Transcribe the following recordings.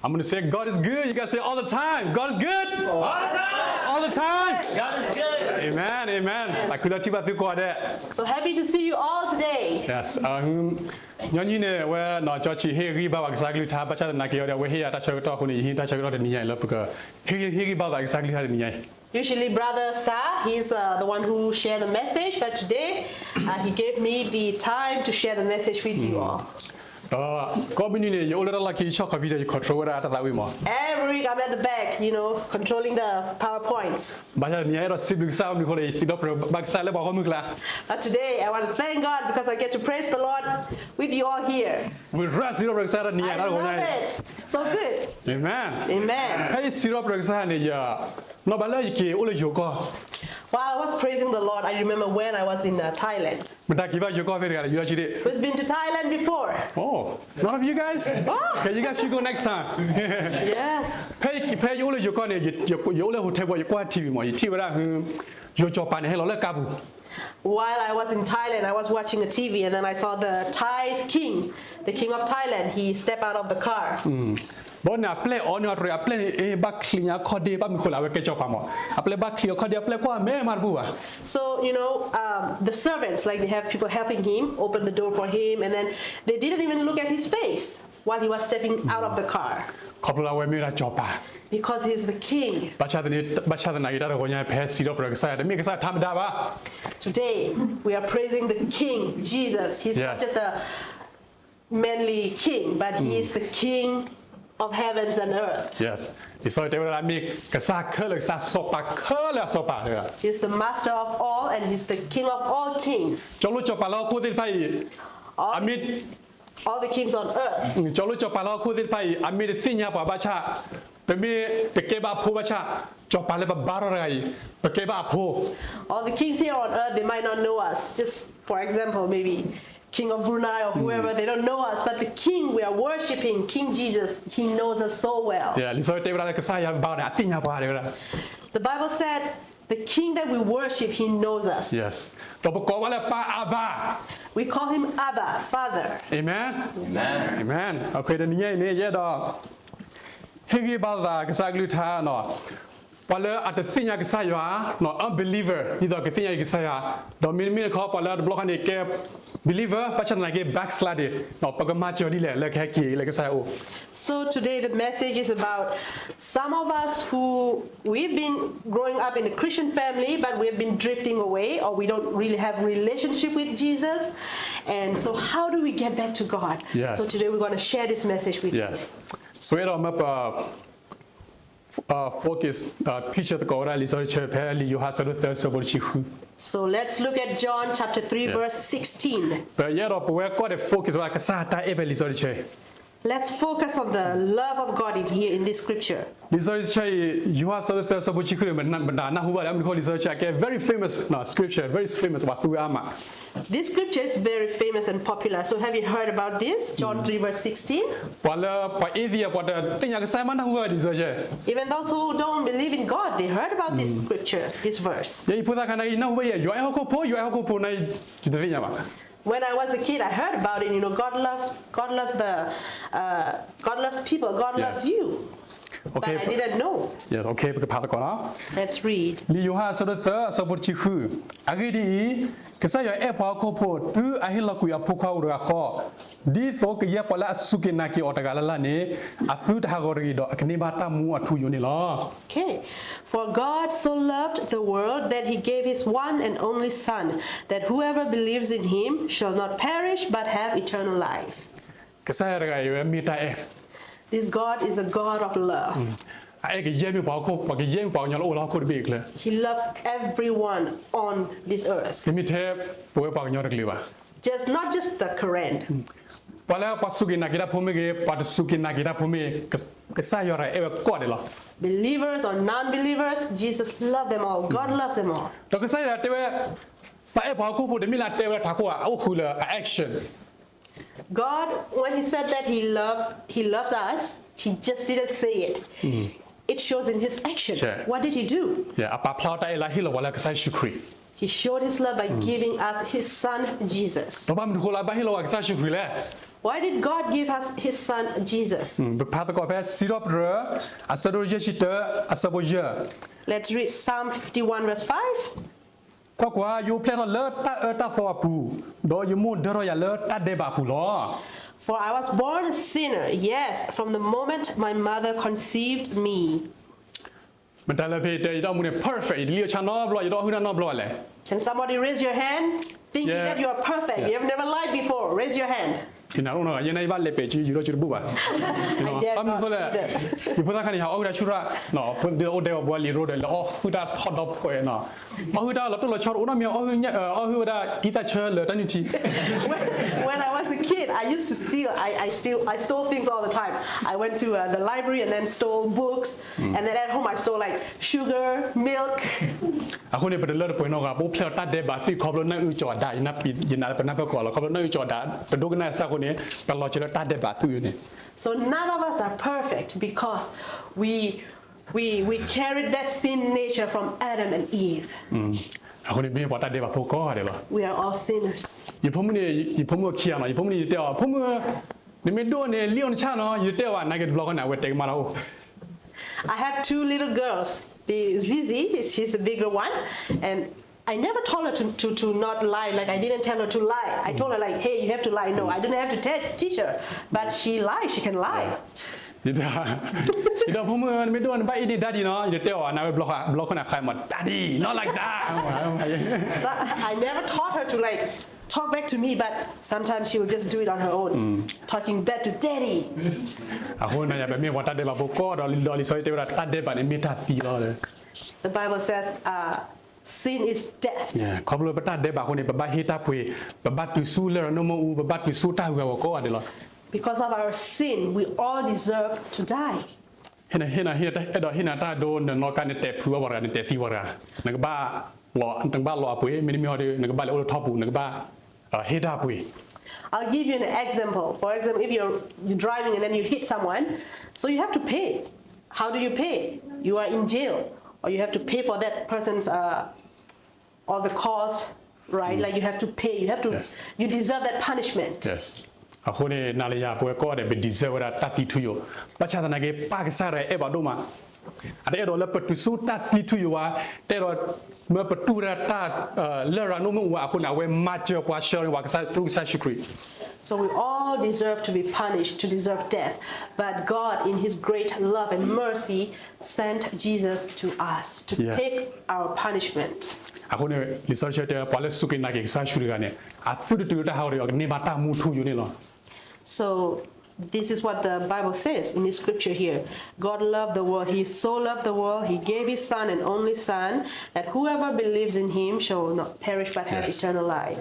I'm going to say God is good. You guys say all the time. God is good. All the time. All the time. God is good. Amen. Amen. I could have tipped the So happy to see you all today. Yes. You know where not judge he about exactly how much other Naki or where he had a talk when he touched out in the eye. Look, he about exactly how in the eye. Usually Brother Sa, he's the one who shared the message, but today he gave me the time to share the message with you all. You already like you shock of you control that way more. Every week I'm at the back, controlling the PowerPoints. But today I want to thank God because I get to praise the Lord with you all here. I love it. So good. Amen. Amen. While I was praising the Lord, I remember when I was in Thailand. Who's been to Thailand before? Oh, none of you guys? Oh. Okay, you guys should go next time. Yes. Pay you you go While I was in Thailand, I was watching a TV and then I saw the king of Thailand. He stepped out of the car. Play on your play back clean code So the servants, like they have people helping him open the door for him, and then they didn't even look at his face while he was stepping out of the car. Because he's the king. Today we are praising the King Jesus. He's not just a manly king, but he is the King of heavens and earth. Yes. He's the master of all and he's the king of all kings. All the kings on earth. All the kings here on earth, they might not know us. Just for example, maybe King of Brunei or whoever, they don't know us, but the King we are worshiping, King Jesus, he knows us so well. Yeah, the Bible said the King that we worship, he knows us. Yes. We call him Abba, Father. Amen. Amen. Amen. Okay, then Pala at the thing I say you are not unbeliever, neither the thing I say the call Pala the block and a believer, but like a backslided, not Pagamacho like Haki, like I say. So today the message is about some of us who we've been growing up in a Christian family, but we've been drifting away, or we don't really have a relationship with Jesus. And so how do we get back to God? Yes. So today we're going to share this message with you. So it focus picture the God research apparently you have sort of So let's look at John chapter 3 verse 16. But yet where God focus like a sata ever research. Let's focus on the love of God in here in this scripture. Research you have sort of very famous scripture, very famous This scripture is very famous and popular. So have you heard about this? John 3 verse 16. Even those who don't believe in God, they heard about this scripture, this verse. When I was a kid, I heard about it. God loves people. God loves you. Okay. But I didn't know. Yes, okay. Let's read. Kesaya epa kopo tu ahila kuya puka urako di so ke ya pala suke naki otagala ne afut hagori do aknibata mu atu yunila. Okay, for God so loved the world that he gave his one and only Son, that whoever believes in him shall not perish but have eternal life. Kesaya raga mita e. This God is a God of love. He loves everyone on this earth. Not just the Quran. Believers or non-believers, Jesus loves them all. God loves them all. God, when he said that he loves us, he just didn't say it. It shows in his action. What did he do? He showed his love by giving us his Son Jesus. Why did God give us His Son Jesus? พาตะกอแพ้ซีรอบเรืออัสโดเยชิเตออัสโบเย Let's read Psalm 51 verse 5. ก็กว่าอยู่เพลทเลิศตาตาฟอปูโดยยมูดเดรอยาเลิศตาเดบาปูล้อ For I was born a sinner, yes, from the moment my mother conceived me. มันแต่ละเพจเดี๋ยวมึงเนี่ย perfect เลี้ยวชานอบลอยดอหุ่นนอบลอยเลย Can somebody raise your hand? Thinking Yeah. that you are perfect. Yeah. You have never lied before. Raise your hand. ที่นั่นเรายังในบ้านเล็บจีอยู่รอจุดบุบอ่ะ dare ตั้ม not ก็เลย do that. อยู่พุทธคันนี้เขาเอาได้ชุระเนาะเพิ่นเดียวเดียวบัวลีโรเดแล้วอ๋อคือได้ทอดดอกเพื่อนเนาะอ๋อคือได้เราต้องเราชอบอุ้นมีอ๋อคือเนี่ยอ๋อคือได้กีตาร์เชิญเลยตั้งที When I was a kid, I used to steal. I stole things all the time. I went to the library and then stole books, and then at home I stole like sugar, milk. အခုနေပဒလရပွင့်တော့ကပို့ဖြတ်တတ်တဲ့ဘာဖီခေါပလနဥကြော်ဒါယနာပီယနာပနာပကောလခေါပလနဥကြော်ဒါတဒုကနာစခုနေပလောချလတတ်တဲ့ဘာသူနေ So none of us are perfect because we carried that sin nature from Adam and Eve. အခုနေမြေပေါ်တတ်တဲ့ဘာပိုကောရတယ်လား We are all sinners. ယဖုံမနေယဖုံမခီယာနော်ယဖုံမနေတဲ့ဖုံမနေမဒိုနေလီယွန်ချာနော်ယတဲ့ဝနာဂက်ဘလောကနာဝဲတေမာရော I have two little girls. The Zizi, she's the bigger one, and I never told her to not lie. Like I didn't tell her to lie. I told her like, hey, you have to lie. No, I didn't have to teach her, but she lies. She can lie. ဒီတော့ဖုံမမဒိုနဘိုင်ဒီဒါဒီနော်ယတဲ့ဝနာဝဲဘလောကနာခိုင်မဒါဒီ not like that So I never taught her to like talk back to me, but sometimes she will just do it on her own, talking back to daddy. အခုနေရပဲမြေပေါ်တတ်တဲ့ဘာပိုကောတော့လော်လီဆိုတဲ့ဝတတ်တဲ့ဘာနေမိတာသီလောလေ The Bible says sin is death. ขอบเลยปะตาเดบาคนนี้ปะบะเฮตาพุยปะบะตุซูเลโนโมอูปะบะตุซูตาหัวก็อะเดล Because of our sin, we all deserve to die. เฮดอเฮนาตาโดนนอกันเตพรัววราเตฟีวรานักบ้าหล่อตังบ้าหล่อพุยไม่ได้มีฮอดนักบ้าโอทอปูนักบ้าเฮดาพุย I'll give you an example. For example, if you're driving and then you hit someone, so you have to pay. How do you pay? You are in jail, or you have to pay for that person's all the cost, right? Like you have to pay. You have to. Yes. You deserve that punishment. yes အခုနေနာလျာပွဲကောတယ်ဘဒီဇဝရာတတိထူယပချာတနာကေပါကစားရဲအဘဒိုမာအဲ့တော့လပတူဆူတတိထူယဝတဲ့တော့မပတူရတာလရနုမဝအခုနာဝဲမချပွားရှောဝါကစား through such creed So we all deserve to be punished, to deserve death. But God, in His great love and mercy, sent Jesus to us to Yes. take our punishment. အခုနေ research တဲ့ပါလက်စုကိနာကေစားရှူရကနေအသုတူတာဟောရနေဘာတာမူထူယူနေလော So this is what the Bible says in the scripture here. God loved the world. He so loved the world. He gave His Son and only Son, that whoever believes in Him shall not perish but have Yes. eternal life.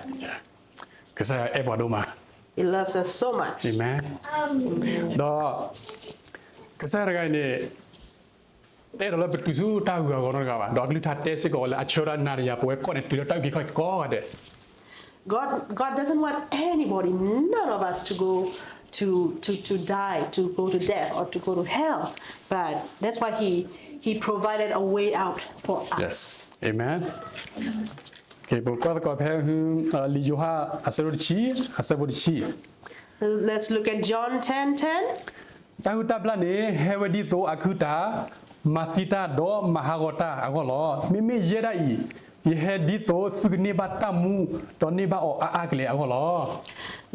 ကစားအဘဒိုမာ He loves us so much. amen တော့ကစားရကနေတဲ့တော့ဘတူစုတာဝါကောနော်ကပါဒေါကလီထတဲစစ်ကောလအချောရနာရီယာပွဲကောနေတီတော့ကိခိုက်ကောတဲ့ God doesn't want anybody, none of us, to go to die, to go to death or to go to hell. But that's why He provided a way out for us. yes amen โอเคบอกก็แพ้คือลิโยฮาอาเซโรดิชีอาเซโรดิชี Let's look at John 10:10. ตาหุตาบลาเนเฮวดิโตอาคุตามาซิตาดอมหากตาอะก็ลอมิเยดาอียเฮดิโตสุกนิบาตามูตอนนี้บาอออากเลอะก็ลอ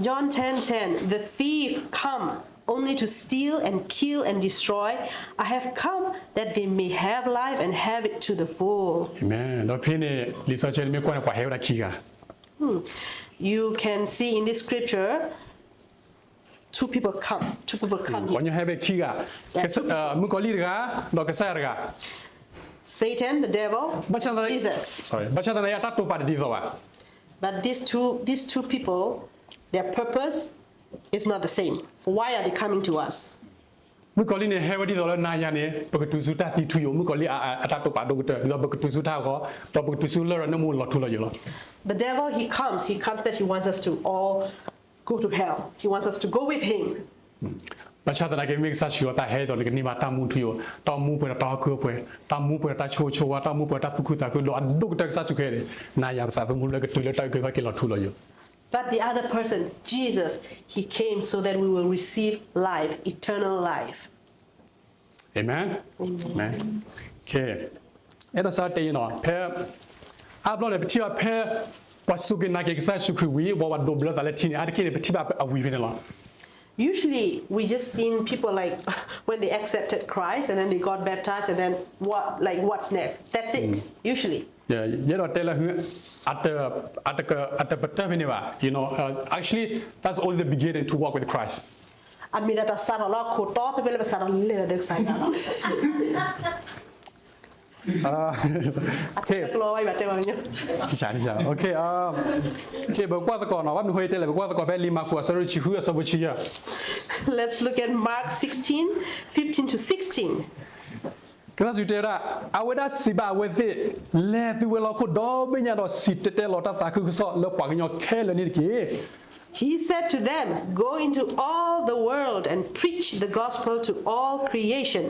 John 10:10. The thief come only to steal and kill and destroy. I have come that they may have life and have it to the full. อาเมนดอพี่นี่รีเสิร์ชมีกว่าเฮวดาคีกา You can see in this scripture two people come วัน here. นี้เฮเบคีกามึงก็ลีกาดอกกะซารกา Satan, the devil, บัชาตา Jesus. sorry บัชาตาตัตตุปาดิโตวา But these two people, their purpose is not the same. Why are they coming to us? มึงก็ลีเนี่ยเฮวดิโตแล้วนายาเนี่ยปกตุสุตาติทุยมึงก็ลีอะตัตตุปาดกเตเราปกตุสุตาก็ตอปกตุสุเลรนมูลอทุลอยู่ลอ The devil, he comes that he wants us to all go to hell. He wants us to go with him. บัชาตาเกมิกซาชิโอตาเฮดอนกนิมาตามูทุยตอมูเปตาคือเปตามูเปตาโชวตามูเปตาฟุคุตาคือลอดุกตักซาจุเคนายาภาษาสมุลกตุเลตาคือก็กิลอทุลอยู่ But the other person, Jesus, he came so that we will receive life, eternal life. Amen. Amen. Okay. အဲ့တော့စတဲ့နော်ဖဲအဘလို့လည်းတိဖဲပတ်စုကနာကေဆာရှုခဝီဘောဝဒိုဘလတလည်းတီအားကိနေပတိပါအဝီနေလား Usually, we just seen people like when they accepted Christ and then they got baptized and then what's next? That's it. Usually. Yeah, you know, tell her at the terminal, you know, actually that's only the beginning to walk with Christ. I mean that asara la ko to pe bele asara le de sai na. Okay. Kloi ba te ma nyo. Cha. Okay, okay, but what the corner, what we tell what the belly mark was sorry chi hu so chi ya. Let's look at Mark 16:15 to 16. ကဲဆိုတဲ့အဝဒစီဘာဝသိလဲသူဝလောခုတော့ဘညာတော့စီတတဲလောတာတာခုဆောလောပွားညောခဲလနေကေ He said to them, "Go into all the world and preach the gospel to all creation."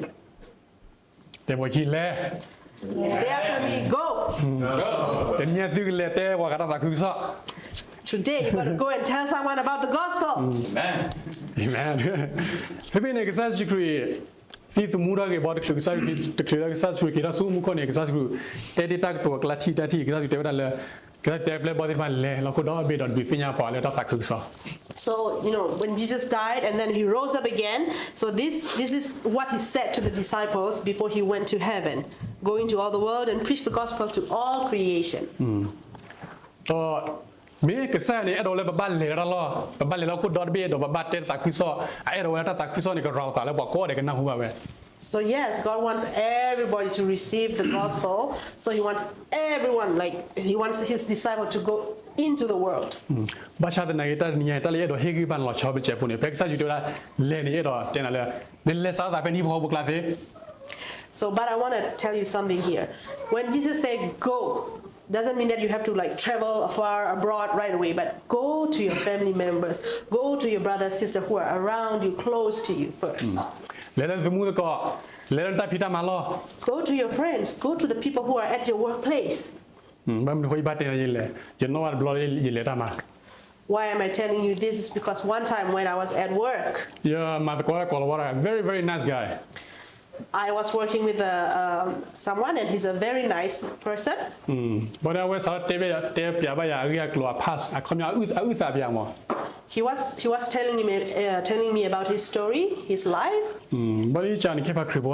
တဲ့ဘကြီးလဲ Say after me, go. တဲ့ညသူလဲတဲ့ဝါကတာခုဆော Today you're going to go and tell someone about the gospel. Amen ဖေဖေနေကစားရှိခရီဒီသူမူရာကေဘောတခလကစားပြီးတခလကစားဆွေကေရာဆူမခေါနေကစားပြီးတဲဒီတက်တော့ကလာတီတတီကစားပြီးတဲဝဒါလဲကတဲပလက်ဘောဒီမလဲလောက်တော့ဘေဒတ်ဘီဖညာပါလဲတော့တက်ခုစား So, you know, when Jesus died and then he rose up again, so this is what he said to the disciples before he went to heaven. Go into all the world and preach the gospel to all creation. တော့မေကစားနေအဲ့တော့လည်းဘတ်လေရလောဘတ်လေလောက်ခုဒေါ်ဘီတော့ဘတ်တဲ့တက်ခုဆောအဲ့တော့တာတက်ခုဆောနေကရောတာလည်းဘောကောတယ်ကနဟူပါပဲ So yes, God wants everybody to receive the gospel. So he wants everyone, like he wants his disciple to go into the world. ဘာသာတဲ့နေတာညတလေတော့ဟေဂီဘန်လောချောဘချေပုန်ပဲကစားကြည့်တော့လဲနေတော့တင်လာလဲလဲစားတာပဲနီဘောဘကလာသေး So but I want to tell you something here. When Jesus said go, doesn't mean that you have to like travel afar abroad right away, but go to your family members, go to your brother sister who are around you, close to you first. လဲလဲသမူးတော့လဲလဲတက်ဖိတာမလော Go to your friends, go to the people who are at your workplace. ဘာမခွေဘတ်တယ်ရလဲကျွန်တော်ကဘလော်ရလဲတာမှာ Why am I telling you this? Is because one time when I was at work, yeah မာတကောကောဝါ very very nice guy I was working with someone and he's a very nice person. ဘာလဲဝဲစားတဲ့ပြပါရရကလော pass အခမဥသာပြမော He was telling me about his story, his life. ဘာလို့ချာနေခေပါခရဘော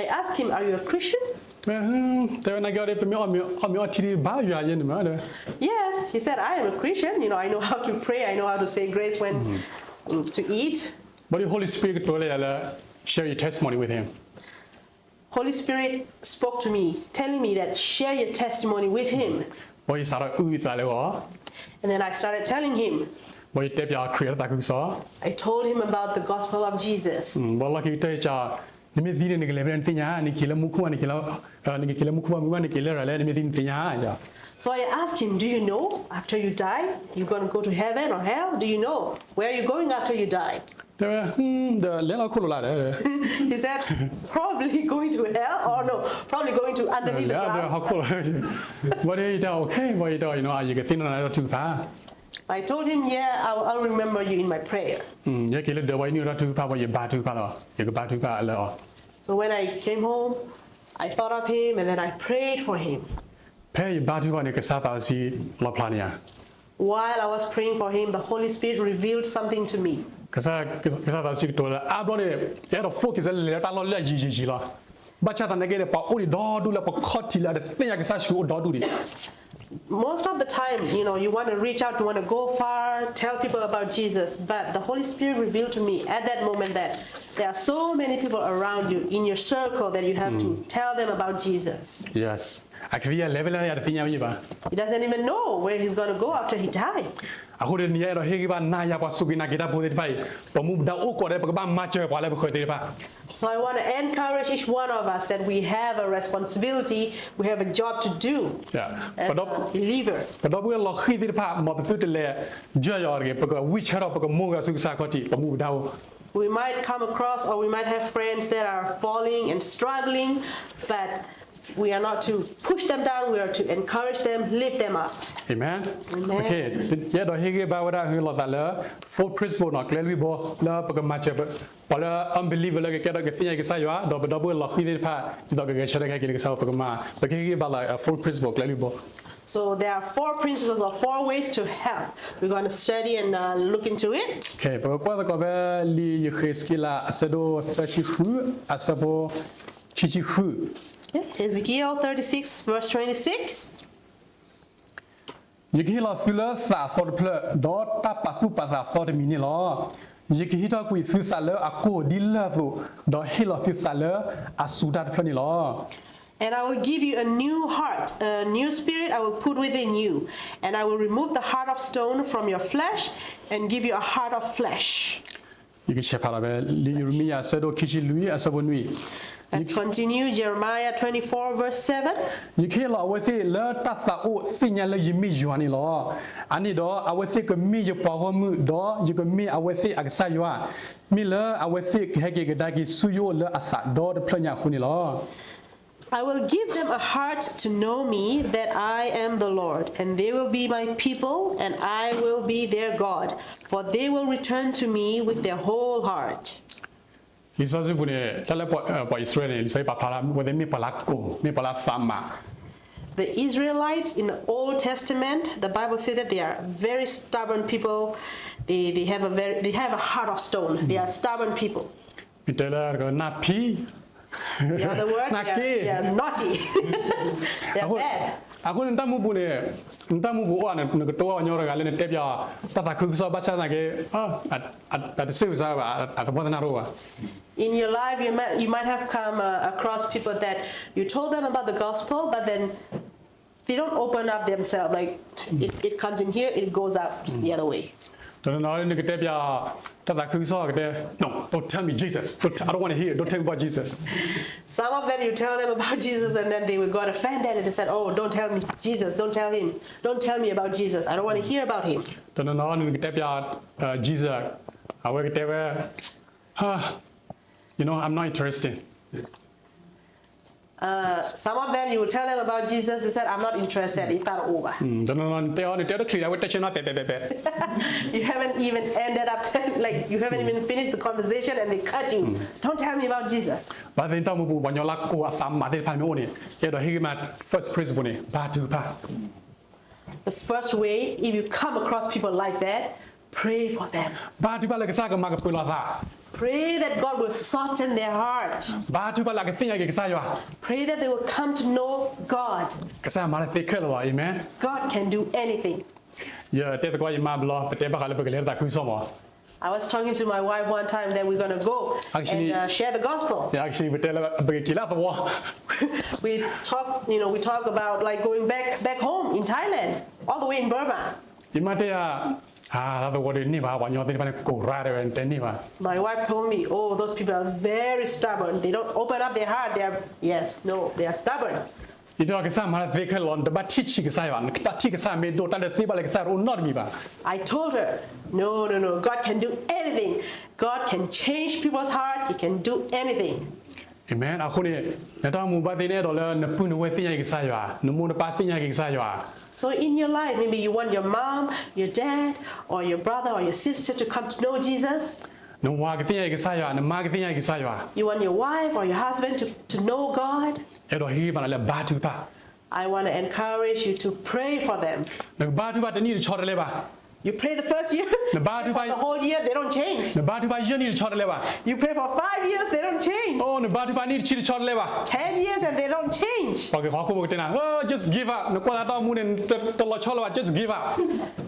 I asked him, "Are you a Christian?" တဲ့နာကြတဲ့ပြမောအမေတီဘာရရနေမှာလဲ Yes, he said, "I am a Christian. You know, I know how to pray. I know how to say grace when to eat." ဘာလို့ Holy Spirit တော်လဲ share your testimony with him Holy Spirit spoke to me, telling me that share your testimony with him. ဘာလို့စားဥသာလဲဝ And then I started telling him. ဘာလို့တက်ပြခရတာကူဆော I told him about the gospel of Jesus. ဘာလို့ကိတဲ့ချာနိမဒီနေကလေးပြန်တင်ညာနိကလမှုခွာနိကလနိကလမှုခွာမှုနိကလရလဲနိမဒီတင်ညာကြာ So I asked him, "Do you know after you die, you're going to go to heaven or hell? Do you know where you're going after you die?" တဲ့လဲလောက်ခုလာတယ် He said, "Probably going to hell or no, probably going to underneath the လဲ ground." ဟောခုလာဘာလဲတော့ okay ဘာတော့ you know အရင်ကတင်လာတော့သူပါ I told him, "Yeah, I'll remember you in my prayer." ရကလေးတော့ဝိုင်းနေတော့သူပါဘာရဘာသူပါတော့ရကဘာသူပါလော So when I came home, I thought of him and then I prayed for him. ဖဲဘာသူပါနေကစားတာစီလောပလာနီယာ While I was praying for him, the Holy Spirit revealed something to me. ကစားတာစီတော့အဘလို့ရတော့ focus လဲတာလောလဲကြီးလားဘာချတာနေကြတဲ့ပေါ့ဦးဒေါ်ဒူလာပေါ့ခတ်တီလာတဲ့သင်ရကစားရှိဦးဒေါ်ဒူဒီ Most of the time, you know, you want to reach out, you want to go far, tell people about Jesus, but the Holy Spirit revealed to me at that moment that there are so many people around you in your circle that you have to tell them about Jesus. Yes အခရီးlevel ရတဲ့သင်ရပြီပါ He doesn't even know where he's going to go after he died. အခုဒီနေရတော့ဟေကဘာနာရပါစုကနာကတာပိုတဲ့ဖိုင်ပမှုဒါအိုကောတဲ့ပကဘာမချေပါလဲပခွေတဲ့ပါ So I want to encourage each one of us that we have a responsibility, we have a job to do yeah as a believer. ပတော့ဘူးလောခိတဲ့ပါမပစုတဲ့လေကြရရပကဝိချရပကမိုကစုစာခတိပမှုဒါ We might come across or we might have friends that are falling and struggling, but We are not to push them down, we are to encourage them, lift them up. Amen. Amen. Okay. Ya do hege ba wada hu lo ta le four principle no clearly bo la pa ka ma che ba la unbeliever la ke da ke tinya ke sa yo do ba do bo lo khi de pha do ke che da ke ke sa pa ka ma ba ke ke ba la four principle clearly bo. So there are 4 principles or 4 ways to help. We're going to study and look into it. Okay, ba kwa da ko ba li ye kheskila asado sachi hu asabo chichi hu. Okay. Ezekiel 36 verse 26. ယခိလာဖူလာစာဖော်ပလဒေါ်တာပါစုပါစာဖော်မီနီလောယခိဟီတာကွီဆူဆာလအကိုဒီလာဖို့ဒေါ်ဟီလာဆူဆာလအဆူဒတ်ဖလနီလော And I will give you a new heart, a new spirit I will put within you. And I will remove the heart of stone from your flesh and give you a heart of flesh. ယခိချက်ဖလာပဲလီရမီယာဆဒိုခိချီလူအဆဘနွီ Let's continue Jeremiah 24 verse 7. ယခိလာဝစီလတဆာအိုစညာလယမီယွာနီလောအနိဒေါ်အဝစီကမီယပေါ်ဟမှုဒေါ်ယကမီအဝစီအကဆာယွာမီလအဝစီဟေကေဂဒါကီဆူယိုလအဆာဒေါ်ဖလညာခုနီလော I will give them a heart to know me that I am the Lord, and they will be my people, and I will be their God, for they will return to me with their whole heart. လီဆောစုဘူးနေတလက်ပေါ်ပေါ်ဣသရေလလီစိုပါဖလာဝဒမီပလာကိုမီပလာဖာမာ The Israelites in the Old Testament, the Bible says that they are very stubborn people. They have a heart of stone. They are stubborn people. မီတလာကနာပီ The other word, they are naughty. They are bad. အခုနတမှုဘူးနေတမှုဘူးအော်နကတော့ညောရကလည်းတက်ပြတတခုစပါချနာကေအတဆေးစားပါအတပဒနာရောပါ In your life, you might have come across people that you told them about the gospel, but then they don't open up themselves. Like it comes in here, it goes out the other way. တော်တော်လည်းတက်ပြတတခုစောကတဲ့ No, don't tell me Jesus. I don't want to hear. Don't tell me about Jesus. Some of them you tell them about Jesus and then they got offended and they said, "Oh, don't tell me Jesus. Don't tell him. Don't tell me about Jesus. I don't want to hear about him." တော်တော်လည်းတက်ပြ Jesus အဝဲကတဲ့you know, I'm not interested. Some of them you will tell them about Jesus. They said, "I'm not interested." It's not over. တော်တော်တဲ့ခရီးဝတ်ချင်တော့ပဲ You haven't even ended up like you haven't even finished the conversation and they cut you. Don't tell me about Jesus. ဘာတင်တော့မဘူးဘာညောလာကိုအဆမ်းမာတဲ့ဖာမျိုးနေရတော့ဟိမ first principle နေဘာတူပါ The first way, if you come across people like that, pray for them. ဘာတူပါလဲကစားကမကပူလာတာ Pray that God will soften their heart. ဘာတူပါလဲကသိရကစားရွာ Pray that they will come to know God. ကစားမာတဲ့ခဲလောအာမင် God can do anything. ရတဲ့ကွာယမဘလောတဲ့ဘာကလည်းပဲလေတာခွစောမ I was talking to my wife one time that we're going to go Actually- and share the gospel. actually ပဲလေပဲကီလာတော့ We talk about like going back home in Thailand, all the way in Burma. ဒီမတဲ့ဒါတော့နေပါဘာညောတဲ့ဘာကိုရာတယ်တဲ့နေပါ My wife told me, "Oh, those people are very stubborn. They don't open up their heart. They are stubborn." ဒီတော့ကစားမာတဲ့ခဲလောတပတ်ချီကစားရွာတတိကစားမေဒိုတတဲ့သိပါလေကစားဦးနော်မီပါ I told her, no, God can do anything. God can change people's heart. He can do anything. Amen အခုနေတော့မူပါတဲ့တော့လည်းနပုနဝဲသိရကစားရွာနမုန်ပါသိရကစားရွာ So in your life, maybe you want your mom, your dad, or your brother or your sister to come to know Jesus. နမဝကသိရကစားရွာနမကသိရကစားရွာ You want your wife or your husband to know God. အဲ့တော့ဟိပါလေဘာတူပါ I want to encourage you to pray for them. ဘာတူပါတနည်းချော်တယ်လေပါ You pray the first year, But for the whole year, they don't change. ဘာတူပါယနေ့ချော်တယ်လေပါ You pray for 5 years, they don't change. အော်ဘာတူပါနေချီချော်တယ်လေပါ 10 years and they don't change. ဘာကခေါ်ကိုတင်နာ just give up နကွာတော့မူနေတော်ချော်လာ just give up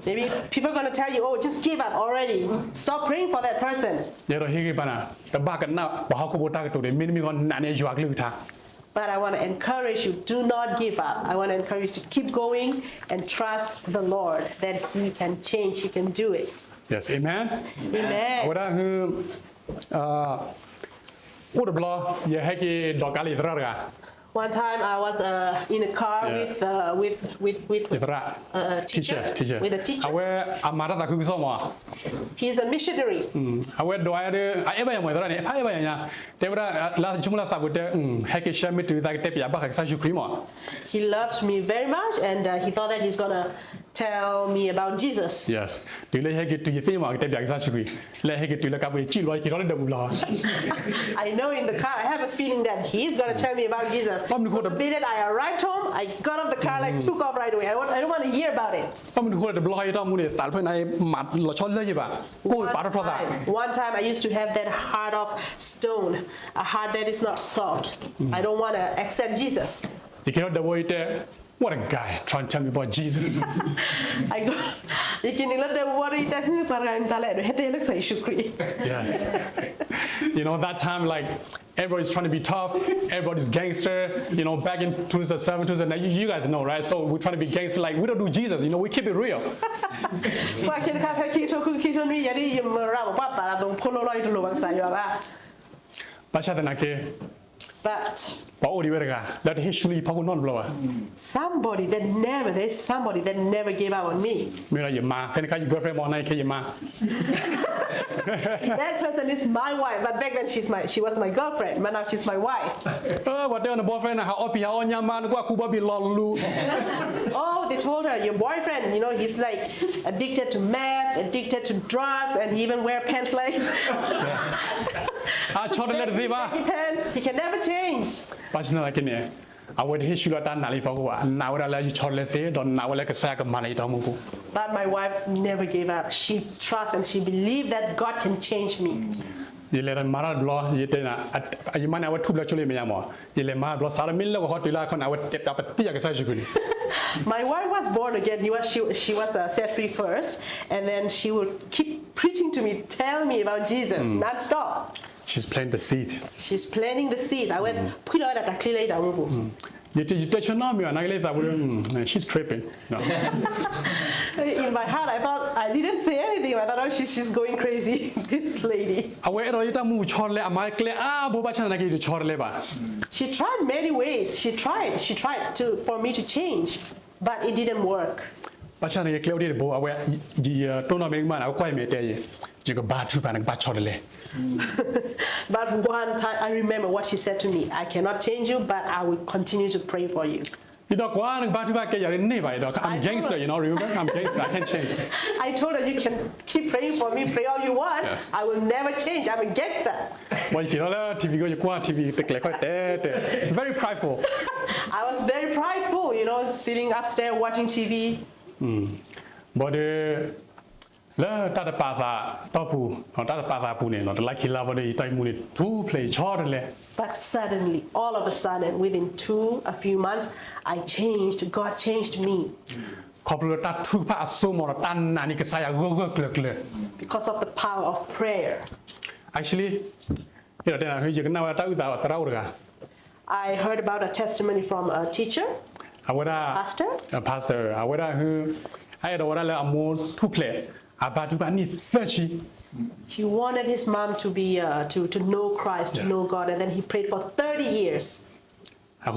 Maybe people are going to tell you, "Oh, just give up already. Stop praying for that person." ရတော့ဟိပါနာတဘာကနာဘာကိုတာကတူတယ်မင်းမီကနာနေရွာကလူထား But I want to encourage you, do not give up. I want to encourage you to keep going and trust the Lord that He can change, He can do it. Yes amen Amen. ဝရဟဥဒဘလယဟကေဒေါ်ကလီဒရာ One time I was in a car Yeah. with ဒီတရာ teacher with a teacher. အဝဲအမာရတာကုဆောမှာ He's a missionary. အဝဲဒွိုင်ရဲအဲ့ဘယံမွေတရာနေအဖိုင်ဘယံညာတေဝရာလာဂျုမလာတာကိုတဲ့ဟက်ကရှာမီတူဒါတက်ပြဘာခက်ဆာရှုခရီမော He loved me very much, and he thought that he's gonna tell me about Jesus. Yes ဒီလေဟက်ကတူယသိမှာတက်ပြခက်ဆာရှုခရီလေဟက်ကတူလကပွေကြည့်လို့ကြည့်တော့တယ်ဘူးလား I know in the car, I have a feeling that he's gonna tell me about Jesus. So the minute I arrived home, I got off the car, like took off right away. I don't want to hear about it. တော့မလို့တဲ့ဘလော့ရတော့မူနေတာဖွင့်နိုင်မတ်လောချောလဲရပါကိုပါတော့တာ One time I used to have that heart of stone, a heart that is not soft. I don't want to accept Jesus. ဒီကတော့ဒဝိတဲ့ What a guy trying to tell me about Jesus. I go, you can let the worry that you look like shukri. Yes. You know, that time, like, everybody's trying to be tough. Everybody's gangster. You know, back in 2007, 2009, you guys know, right? So we're trying to be gangster. Like, we don't do Jesus. You know, we keep it real. But somebody that never gave up on me. That person is my wife, but back then she was my girlfriend, but now she's my wife. Oh, they told her, your boyfriend, you know, he's like addicted to meth, addicted to drugs, and he even wear pants like pants. He can never change. I would hit you at now. But my wife never gave up. She trusts and she believed that God can change me. You let a marad law, you did you might have two actually me more. You let my blood Salamilla or hot I would get up at the My wife was born again. She was set free first, and then she would keep preaching to me, tell me about Jesus, non-stop. She's planting the seed. She's planting the seeds. I went put out at a clear later. You touch your name, and I later she's tripping. No. In my heart, I thought I didn't say anything. I thought, oh, she's going crazy. This lady. She tried many ways. She tried for me to change, but it didn't work. But one time I remember what she said to me. I cannot change you, but I will continue to pray for you. I'm gangster, you know, remember? I'm gangster, I can't change. I told her, you can keep praying for me, pray all you want. Yes. I will never change. I'm a gangster. Very prideful. I was very prideful, you know, sitting upstairs watching TV. But but suddenly, all of a sudden, within a few months, I changed. God changed me. Because of the power of prayer. Actually, I heard about a testimony from a teacher. Pastor. A pastor. I had a more two play. He wanted his mom to be to know Christ, to know God, and then he prayed for 30 years. Don't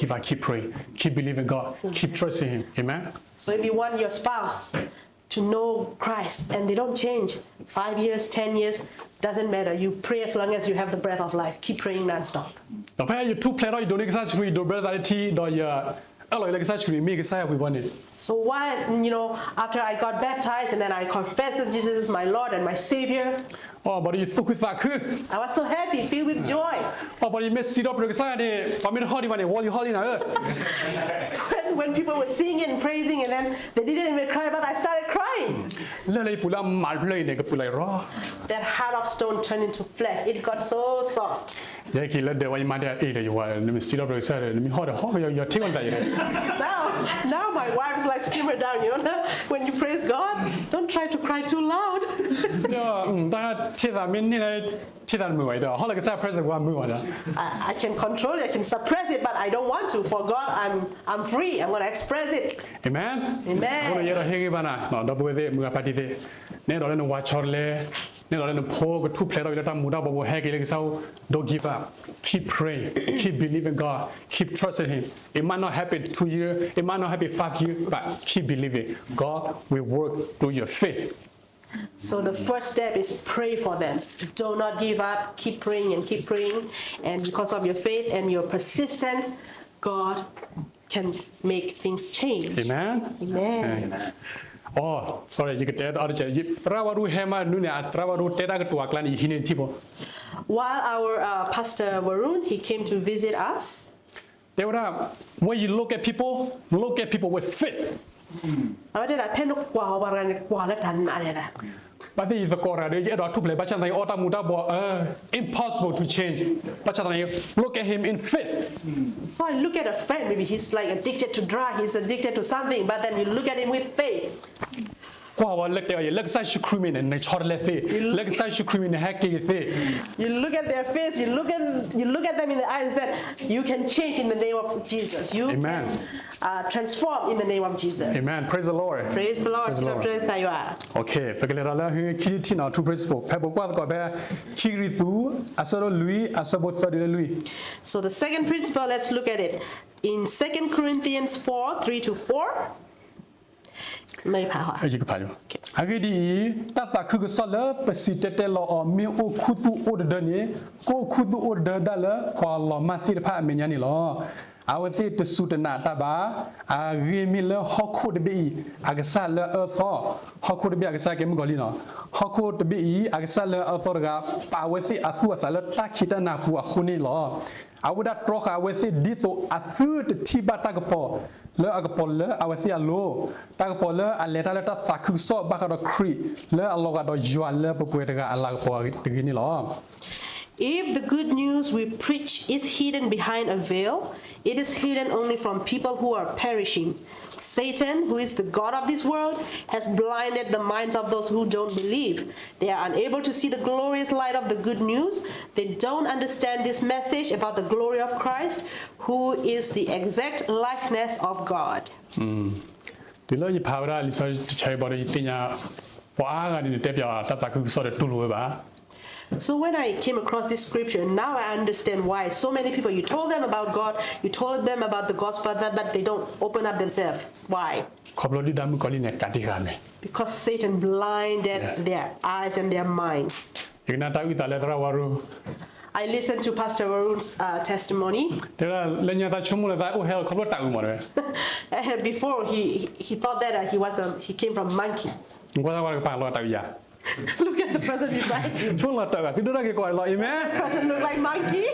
give up, keep praying, keep believing God, keep trusting Him. Amen. So if you want your spouse to know Christ and they don't change, 5 years, 10 years, doesn't matter. You pray as long as you have the breath of life. Keep praying non-stop. So why, you know, after I got baptized and then I confessed that Jesus is my Lord and my Savior, I was so happy, filled with joy. When people were singing and praising and then they didn't even cry, but I started crying. That heart of stone turned into flesh. It got so soft. Now my wife is like, simmer down, you know. When you praise God, don't try to cry too loud. I can control it, I can suppress it, but I don't want to. For God, I'm free. I'm going to express it. Amen. Amen. နေတော့လည်းဝါချော်လေနေတော့လည်းဖိုးကထုဖလဲတော့လည်းတမူတော့ဘောဟဲကလေးဆော don't give up keep praying keep believing God keep trusting him it might not happen 2 years it might not happen 5 years but keep believing God will work through your faith So the first step is pray for them. Do not give up. Keep praying and keep praying. And because of your faith and your persistence, God can make things change. amen Amen. oh sorry you get that other you trawaru hema nunya trawaru teda ka tua klani hinin tipo While our Pastor Varun, he came to visit us. when you look at people with faith Our dad, I pen qua waran qua la tan na. but the kora de ya tu ple bachan dai ota muda bo impossible to change bachan dai look at him in faith So I look at a friend, maybe he's like addicted to drug, he's addicted to something, but then you look at him with faith. kwa wa lek te lek sai shi crimin ne chor le fe lek sai shi crimin ha ke fe You look at their face, you look at them in the eyes and said, you can change in the name of Jesus. You Amen. can transform in the name of Jesus. amen praise the lord Praise the Lord. Praise the Lord. Praise the Lord. okay pekele ra la hu ki ti na tu principle phe bo kwa ko be ki ri tu asoro lui asabo thodi le lui So the second principle, let's look at it. In 2 Corinthians 4:3-4. May power. ai ka pha jo agedi ta ta khu ko so le pasi tete lo o mi o khu tu o de ni ko khu tu o de da le ko lo ma si de pha me nya ni lo awati te su te na ta ba a ri mi le ho khu de bi agasa le e tho ho khu de bi agasa ke mo ko li no ho khu de bi agasa le e tho ga pa wati a thu sa le ta ki ta na pu a khu ni lo awada tro ka wati di to a thu te ti ba ta ka po le agapol le awasi alo takapol le aleta leta takhu so bakado kri le aloga do yuan le popwetega alapo tigini lo If the good news we preach is hidden behind a veil, it is hidden only from people who are perishing. Satan, who is the god of this world, has blinded the minds of those who don't believe. They are unable to see the glorious light of the good news. They don't understand this message about the glory of Christ, who is the exact likeness of God. ဒီလိုကြီးပါဝရာလီဆိုချေဘော်ဒီတင်ညာပွားကနေတက်ပြတာတခုဆိုတဲ့တူလို့ပါ So when I came across this scripture, now I understand why so many people, you told them about God, you told them about the gospel, but they don't open up themselves. Why? ခေါပလိုဒီဒမ်ကိုလီနဲ့ကတိခါမယ် Because Satan blinded Yes. their eyes and their minds. ဒီနာတာဝိတလေတရဝရူ I listened to Pastor Varun's testimony. တဲ့လညတာချုံမလာအိုဟဲခေါပလိုတာဦးမော်တယ် Before he thought that he came from monkey. ကိုသာဝရပါလောတာရ Look at the person beside you. ချုံလာတာကတိဒရကေကိုလောအီမဲ The person look like monkey.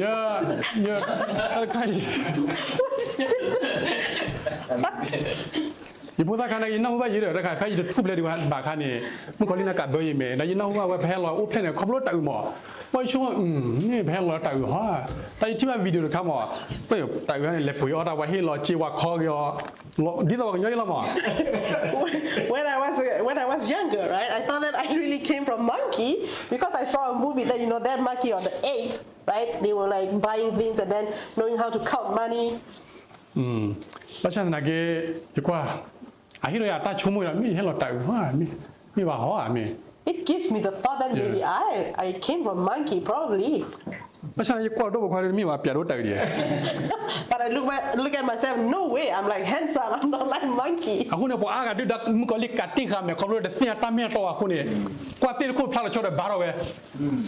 yeah okay ဒီဘောသားခါနေနောက်ဘာရရခါခိုင်ထုပလေဒီဘာခါနေမကောလီနာကဘယမေနိုင်နောက်ဘာဝဖဲလောအိုဖဲနေခေါပလိုတူမောဝိုင်းချုံနေဖဲလောတူဟာတိုင်တီမဗီဒီယိုခါမောပြေတူရနေလေပွေအော်တာဝဟေလောချေဝခေါ်ရောဒီတော့ညရလာမော When I was younger, right, I thought that I really came from monkey because I saw a movie that that monkey or the ape, right? They were like buying things and then knowing how to count money. ဘာချန်နာကေဒီကွာအဟိရတာချုံမရမီဟဲလောတူဟာမီဘာဟောအမေ It gives me the thought that maybe I came from monkey probably. ဘာချန်ရကွာတော့ဘာခွာရမီဘာပြတော့တူရ But I look at myself, no way, I'm like handsome, I'm not like monkey. အခုနေပေါ်အားကဒီဒတ်မကလီကတိခါမေခေါလို့တဲ့စင်တာမြေတော့အခုနေကွာတေခုဖလာချောတဲ့ဘာတော့ပဲ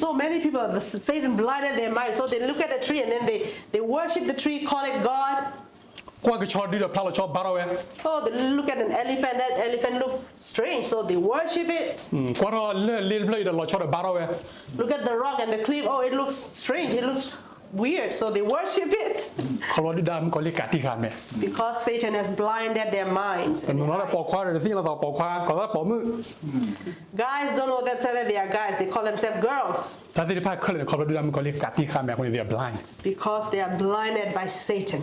So many people, Satan blinded their mind, so they look at the tree and then they worship the tree, call it God. ကွာကချောဒီတော့ဖလာချောဘာတော့ပဲ Oh, they look at an elephant, that elephant looks strange, so they worship it. ကွာတော့လေဘလေတော့ချောတဲ့ဘာတော့ပဲ Look at the rock and the cliff, oh, it looks strange, it looks weird, so they worship it. ခေါလို့ဒီဒါမကလီကတိခါမေ Because Satan has blinded their minds. တနော်တော့ပေါ်ခွာတဲ့စင်တော့ပေါ်ခွာကောတော့ပေါ်မှု Guys don't know themselves that they are guys, they call themselves girls. ဒါတိဖာခလခေါလို့ဒီဒါမကလီကတိခါမေအခုနေ they are blind Because they are blinded by Satan.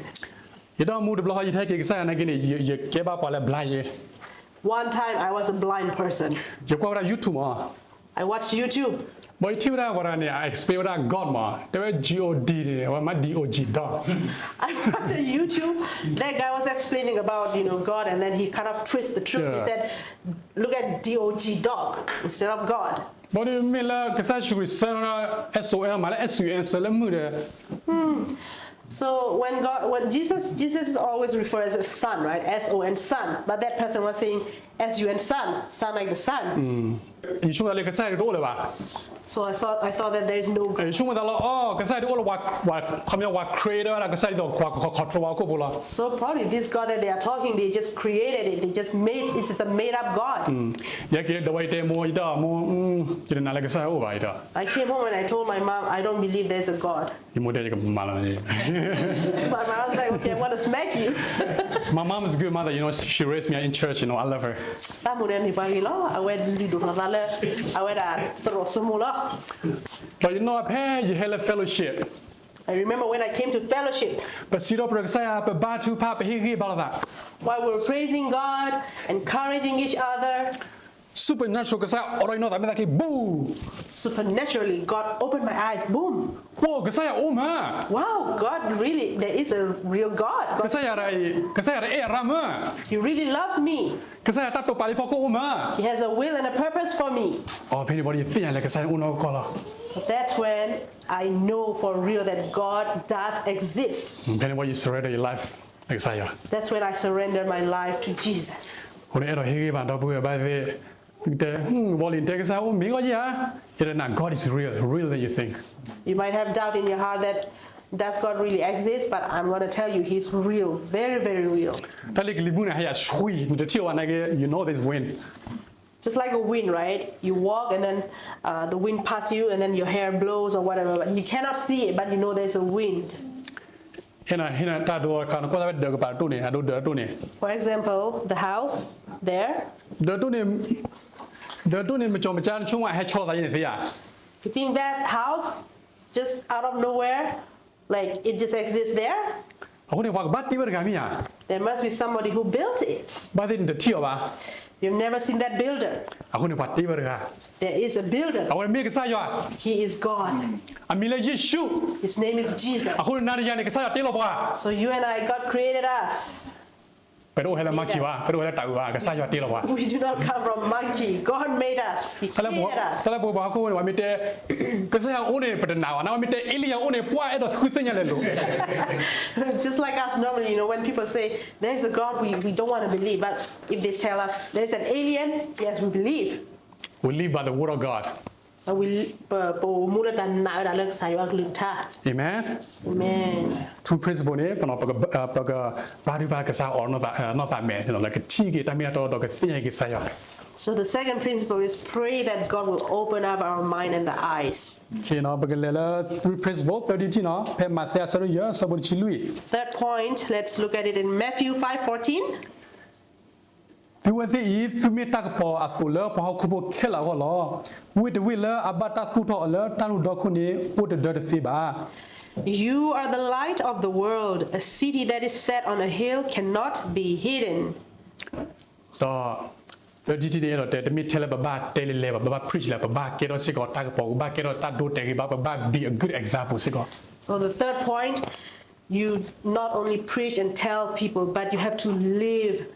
ရတော့မူဒဘလဟယထဲကေဆာနာကိနေရကေဘာပေါ်လဲ blind ရ One time I was a blind person. ရကွာရ YouTube မှာ I watch YouTube. ဘယ်ထီဝရဝရနေ expect God မှာတပည့် God တယ်ဟောမ DOG dog I watched on YouTube. That guy was explaining about, God, and then he kind of twist the truth. He Yeah. said, look at DOG dog instead of God. ဘာလို့မလဲကစားရှိဆရာ SOL မှာလဲ SUN ဆလမှုတယ် So when Jesus is always referred as a son, right? S-O-N, son. But that person was saying S-U-N, son like the sun. ယေရှုကလည်းကစားရတော့လေပါ So I thought that there is no God. ယေရှုကတော့အော်ကစားရတော့ဝါခမဝါ creator ကစားရတော့ခွာကိုဘောလား So probably this God that they are talking, they just created it. They just made it's just a made up God. ရကေဒဝိုင်တဲမောဤတော့မောကျန်နာလည်းကစားဦးပါဤတော့ I came home and I told my mom, I don't believe there's a God. ဒီမိုတဲ့ကမလာနေ My mom was like, okay, I want to smack you. My mom is a good mother, she raised me in church, I love her. I went But I pay you held a fellowship. I remember when I came to fellowship, But see up but bad to papa he about that. while we were praising God, encouraging each other, Supernatural because I already know that I mean boom. supernaturally, God opened my eyes. Boom. Whoa, because I ma. Wow, God really, there is a real God. Because I rama. He really loves me. Because I tato pali poko ma. He has a will and a purpose for me. Oh, anybody feel like I uno kola. So that's when I know for real that God does exist. Anybody surrender your life like saya. That's when I surrender my life to Jesus. When I hear about double by the volunteer say oh me God is real than you think. You might have doubt in your heart that does God really exist, but I'm going to tell you he's real, very, very real. You know this wind. Just like a wind, right? You walk and then the wind passes you and then your hair blows or whatever, but you cannot see it, but you know there's a wind. For example, the house there, you think that house just out of nowhere, like it just exists there? There must be somebody who built it. You've never seen that builder. There is a builder. He is God. His name is Jesus. So you and I, God created us. We do not come from monkey. God made us. He created us. Just like us normally, when people say there's a God, we don't want to believe. But if they tell us there's an alien, yes, we believe. We live by the word of God. Amen. Amen. Two principle ne pano badu ba kasa or not that man like a tige tamia to ka thing ki saya. So the second principle is pray that God will open up our mind and the eyes. Three principle 32 no pe Matthew saru ya sabur chi lui. Third point, let's look at it in Matthew 5:14. With the Fumitakapo a fuller, Pahokubo Kella, with the wheeler, Abata Tuto alert, Tanu Dokuni, put the dirty fiba. You are the light of the world. A city that is set on a hill cannot be hidden. The 30 days of the me tell about daily level, about preach level, about get on cigar, Tagapo, back get on that do take about be a good example, cigar. So the third point, you not only preach and tell people, but you have to live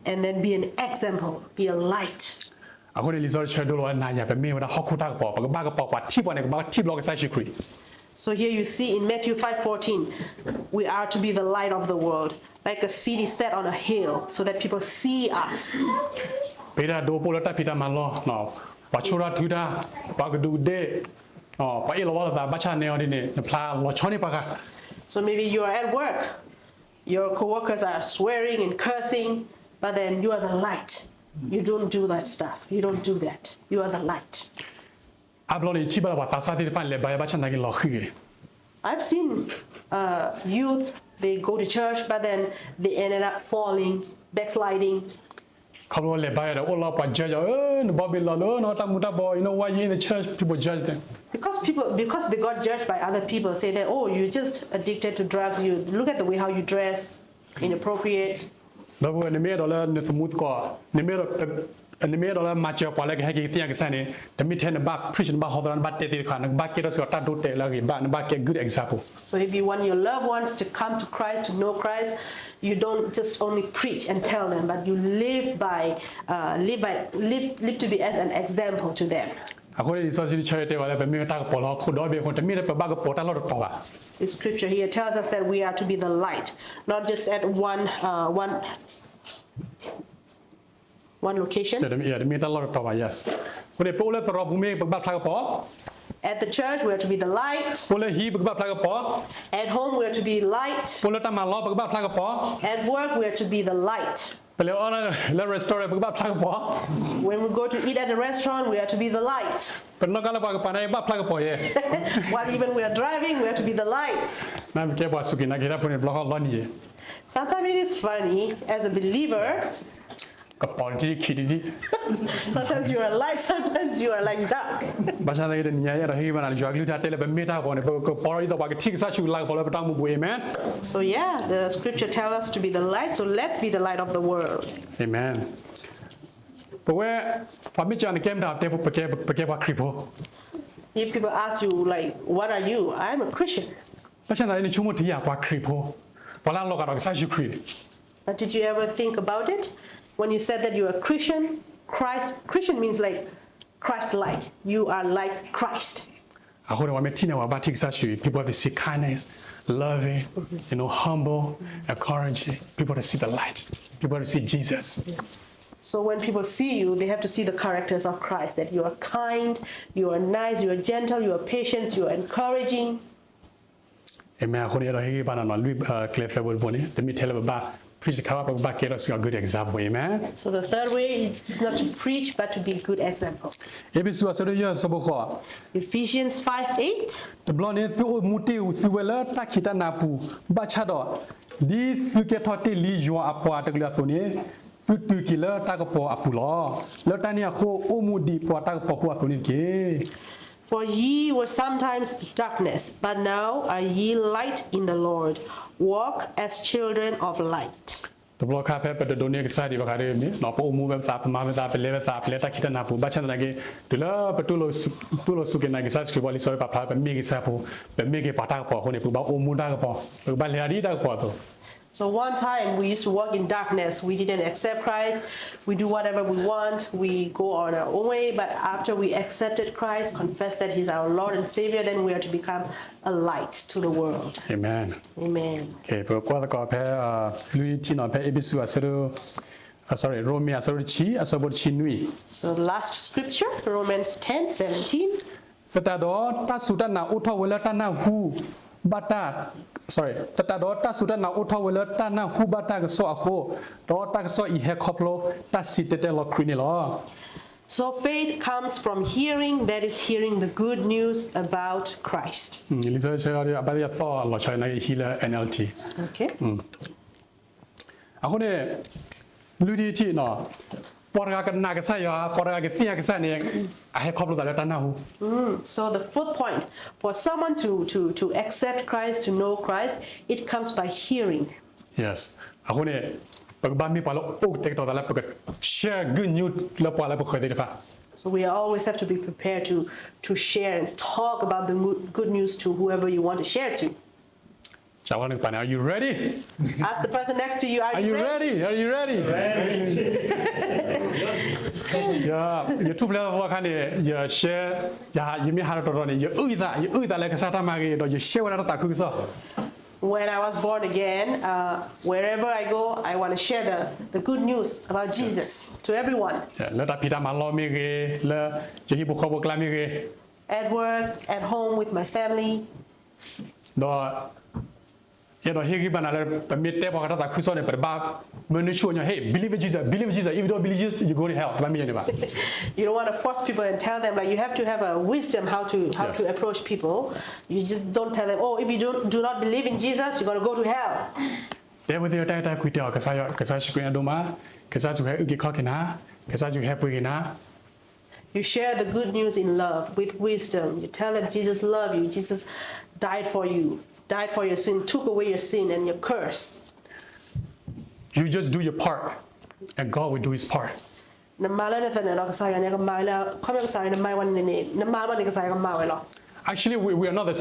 and then be an example, be a light. So here you see in Matthew 5:14, we are to be the light of the world, like a city set on a hill, so that people see us. So maybe you are at work, your co-workers are swearing and cursing, but then you are the light. You don't do that stuff. You don't do that. You are the light. I've seen youth, they go to church, but then they ended up falling, backsliding. Because they got judged by other people, say that, oh, you're just addicted to drugs. You look at the way how you dress, inappropriate. อันนี้ไม่เราละมาเจอปอแล้วก็ให้กี่เสียงกันซะเนี่ยแต่มีเทนบักพรีชนบักฮอดรันบักเตติขันบักเกเราสกัดตัดดูเตแล้วก็บักเก good example So if you want your loved ones to come to Christ, to know Christ, you don't just only preach and tell them, but you live to be as an example to them. အခုဒီဆော့စီချရတဲ့ဝါလည်းပဲမြေတာကပေါ်တော့ခုတော့ဘေခွန်တမီတဲ့ပဘကပေါ်တာလို့တော့ပါ The scripture here tells us that we are to be the light, not just at one location. တဲ့မြေတာလို့တော့ပါ yes ခုဒီပိုးလက်တော့ဘူးမြေပဘဖလာကပေါ် At the church, we are to be the light. ပိုးလက်ဟီပဘဖလာကပေါ် At home, we are to be light. ပိုးလက်တမလောပဘဖလာကပေါ် At work, we are to be the light. ไปแล้วแล้วรีสอร์ทปกบ้าพลังปอ When we go to eat at a restaurant, we are to be the light. เป็นนกกาลปากปานไอ้บ้าพลังปอเย่ While even we are driving, we are to be the light. นั่นแกบอกสุกินะแกได้พูดในบล็อกล้อนี่ Sometimes it is funny as a believer. กับปอนที่คิดดี Sometimes you are light, sometimes you are like dark. ภาษาไทยเดี๋ยวนี้เราให้มันอะไรจวกลิท่าเตลเป็นเมตาปอนเนี่ยก็ปอนที่ต่อไปก็ทิ้งซะชูลากปอนแล้วไปตั้งมุกเอเมน So yeah, the scripture tells us to be the light, so let's be the light of the world. เอเมนเพราะว่าพอไม่เจอในเกมดาวเตะไปแกว่าคริปโป If people ask you like, what are you? I'm a Christian. ภาษาไทยในชั่วโมงที่อยากว่าคริปโปพอแล้วเราก็ต้องใช้ชูคริป But did you ever think about it? When you said that you're a Christian means like Christ-like. You are like Christ. အခုတော့မတင်တော့ဘာတိစားရှိ people to see kindness loving humble encouraging people to see the light people to see Jesus So when people see you, they have to see the characters of Christ, that you are kind, you are nice, you are gentle, you are patient, you are encouraging. เอเมนคนนี้เราให้บ้านเราลุยเคลฟเฟอร์บนนี้แต่มีเทเลบ้า preach เขาว่าบ้าเกเราสกัด good example เอเมน So the third way is not to preach, but to be a good example. เอพิสุอาสรุยสบุข Ephesians 5:8. แต่บล็อกนี้ตัวมูติวตัวเวลาตักขิตานาปูบ้าชาดอดีสุเกทอติลีจัวอปวาตกเลือตัวนี้ฟุตตุกิเลตักปออปุลอแล้วตาเนี่ยโคโอมูดีปอตักปอปวตัวนี้เก For ye were sometimes darkness, but now are ye light in the Lord. Walk as children of light. ตัวบล็อกคาเฟ่เป็นตัวนี้ก็ใส่ดีกว่าใครเลยนี่นอปอมูแบบตาประมาณแบบตาเป็นเลเวลตาเป็นเลตักขิตานาปูบ้าชาดอเกดูแลเป็นตัวโลสุกินากิสัสคือว่าลิซอยปะพาเป็นมีกิซาปูเป็นมีกิปาตักปอคนนี้ปูบ้าโอมูตักปอปูบ้าเลอาดีตักปอตัว So one time we used to walk in darkness. We didn't accept Christ. We do whatever we want. We go on our own way. But after we accepted Christ, confess that He's our Lord and Savior, then we are to become a light to the world. Amen. Amen. โอเคเพราะว่าก็แพ้ลุยที่นอนแพ้เอพิสูอาสรุsorry โรเมียอาสรุชีอาสรุชินุย So the last scripture, Romans 10:17. ฟตาดอตัสุตนาอุทเวลตานาหูบาตา sorry ฟตาดอตัสุตนาอุทเวลตานาหูบาตากโซอโคดอตักโซอีเฮคอปโลตัสิเตเตลครินิลอ So faith comes from hearing, that is hearing the good news about Christ. ลิซาเชอร์อาบาดิอาซอลอชัยในฮีล NLT Okay. အခုเนี่ยလူဒီတီနော်ပေါ်ရကနာကဆာရပေါ်ရကစီယကဆာနေအဟဲခေါပလို့တာတနာဟု So the fourth point, for someone to accept Christ, to know Christ, it comes by hearing. yes အခုเนี่ยပကဘာမီပါလို့အိုတက်တော်တာလည်းပက share good news လောက်ပါလည်းပခွေတဲ့ပါ So we always have to be prepared to share and talk about the good news to whoever you want to share to. จะว่านึกปาน are you ready Ask the person next to you, are you ready are you ready YouTube แล้วว่าคันเนี่ยอย่า share อย่ายิมีหาตัวเนี่ยอย่าอึดาเลยก็สาตามาเกดอย่า share ว่าตาคือซอ When I was born again, wherever I go, I want to share the good news about Jesus to everyone. แล้วตาพี่ตามาล้อมีเกแล้วจะฮิบุคอบกลามีเก At work, at home, with my family. ดอเดอเฮกิบันอะไรเป็นเมตเตบอกตาคือซอเนี่ยเป็นบ้ามนุษย์ชวนเนี่ย hey believe in Jesus if you don't believe Jesus you go to hell บ้ามีอย่างนี้ป่ะ You don't want to force people and tell them, like, you have to have a wisdom how to approach people. You just don't tell them, oh, if you do not believe in Jesus, you're going to go to hell. แต่วันที่เราได้คุยเดียวกับสายชิคุยนดูมากับสายชิคุยอุกิข้อกินนะกับสายชิคุยปุยกินนะ You share the good news in love, with wisdom. You tell them Jesus loved you. Jesus died for your sin, took away your sin and your curse. You just do your part and God will do his part na mala na fene lo kasaya ne ka mala khame kasaya ne mai wan ne na mala ne kasaya ka mawe lo. Actually, we are not the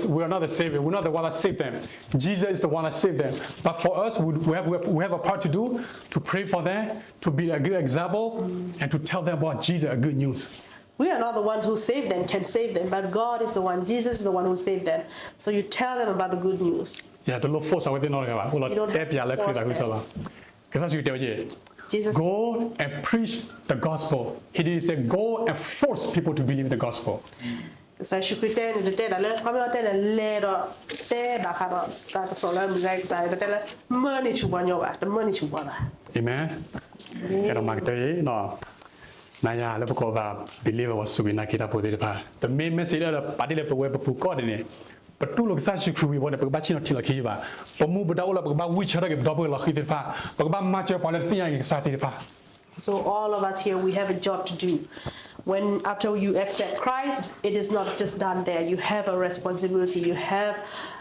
savior. We're not the one that saved them. Jesus is the one that saved them. But for us, we have a part to do to pray for them, to be a good example, and to tell them about Jesus, a good news. We are not the ones who save them, can save them, but God is the one, Jesus is the one who saved them. So you tell them about the good news. Yeah, the Lord force away the knowledge. You don't have to force them. Because you tell you, Jesus, go and preach the gospel. He didn't say go and force people to believe in the gospel. sa shukrite ne te da le khame te le do te da ka do ta so la mu ga sa te le money chu ba nyo ba the money chu ba ba. Amen. Kaya magte no naya le ko ba believe was subina kita pode pa. The main message la padi le pe pu ko de ne. Patu lo sa shukru wi bo ne ba chi no ti la ki ba. Po mu ba da o la ba wi chara ke do ba la ki de pa. Ba ma che pa le ti ya ki sa ti pa. So all of us here, we have a job to do. When after you accept Christ, it is not just done there. You have a responsibility. You have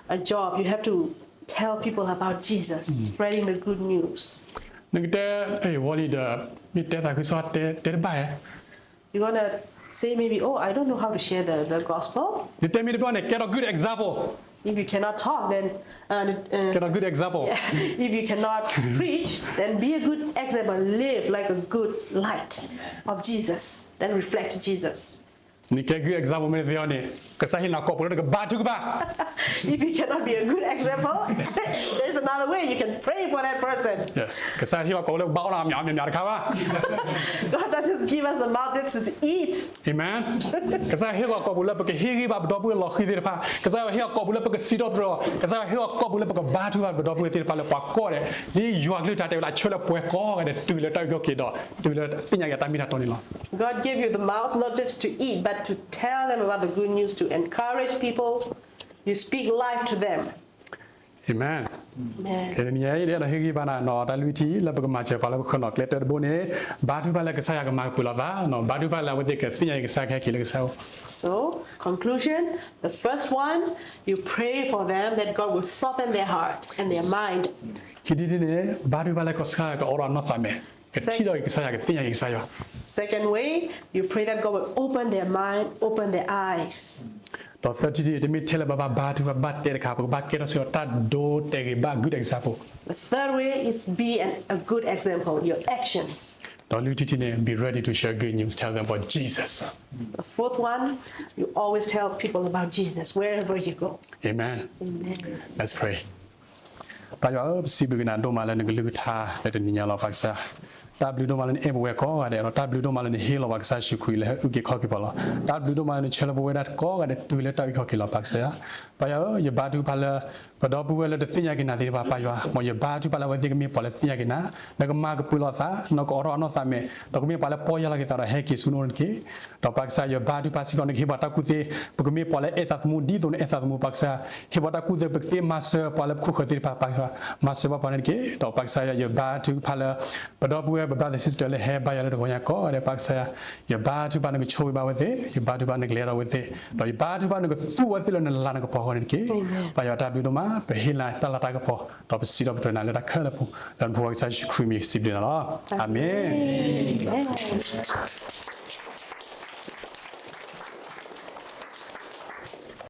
a job. You have to tell people about Jesus, spreading the good news. You're gonna say maybe, oh, I don't know how to share the gospel. You tell me to get a good example. If you cannot talk, then Get a good example. if you cannot preach, then be a good example. Live like a good light of Jesus, then reflect Jesus. Ni ke good example me dia ni. Kesahin nak ko ke batu ke ba. If you cannot be a good example, there's another way you can pray for that person. Yes. Kesahin ko le ba ora mya mya ka ba. God doesn't give us a mouth just to eat. Amen. Kesahin ko bula ke hiri ba do bu lo khidi pa. Kesahin ko bula ke sidop ro. Kesahin ko bula ke batu ba do bu ti pa le pa ko de. Ni yuak lu ta te la chole pwe ko ga de tu le ta yo ke do. Tu le tinya ya ta mi ta to ni lo. God gave you the mouth not just to eat, but to tell them about the good news, to encourage people. You speak life to them. Amen. Amen. Ke ni ai de la hiri ba na no ta lu ti la ba ma che pa la ko no le te bo ne ba tu ba la ke sa ya ka ma pu la ba no ba tu ba la wa de ke tinya ke sa ke ki le ke sa. So, conclusion, the first one, you pray for them that God will soften their heart and their mind. Ki di ne ba tu ba la ko sa ka ora no fa me. Ke ti lo ke sa ya ke tinya ke sa yo. Second way, you pray that God will open their mind, open their eyes. To 30 de mi tele ba ba tu ba te ka ba ke no so ta do te ba good example. The third way is be a good example, your actions. Don't you be ready to share good news, tell them about Jesus. The fourth one, you always tell people about Jesus wherever you go. Amen. Amen. Let's pray. Tayo si bigina do mala ne gulu tha le ni nya lo paksa. W do mala ne ewe ko ga de no W do mala ne hilo paksa shi khu le u ke kho ki bala. W do mala ne chelo bo da ko ga de tu le ta kho ki lo paksa ya. Tayo ye ba du phala ba do bu le de tinya ki na de ba pa yo mo ye ba du phala wa de mi po le tinya ki na na ka ma ka pu lo sa no ko ro no sa me to ko mi phala po ya la ki ta ra he ki su no ki to paksa ye ba du pa si ko ne ki ba ta ku te ko mi po le e ta mu di do ne e ta mu paksa ki ba ta ku de pe te master pa le khu khati pa paksa master ba pa ne ki to paksa ye ba du phala ba do bu ba brother sister le he ba ya le ko ya ko de paksa ye ba du pa ne ko choi ba wa de ye ba du pa ne le ra wa de to ye ba du pa ne ko fu wa ti le ne la ne ko po ho ne ki pa ya ta du do ma pe hi la ta la ta ko po to pa si do pa na le ta kha le pu dan pu wa sa shi creamy si bi na la amen Amen.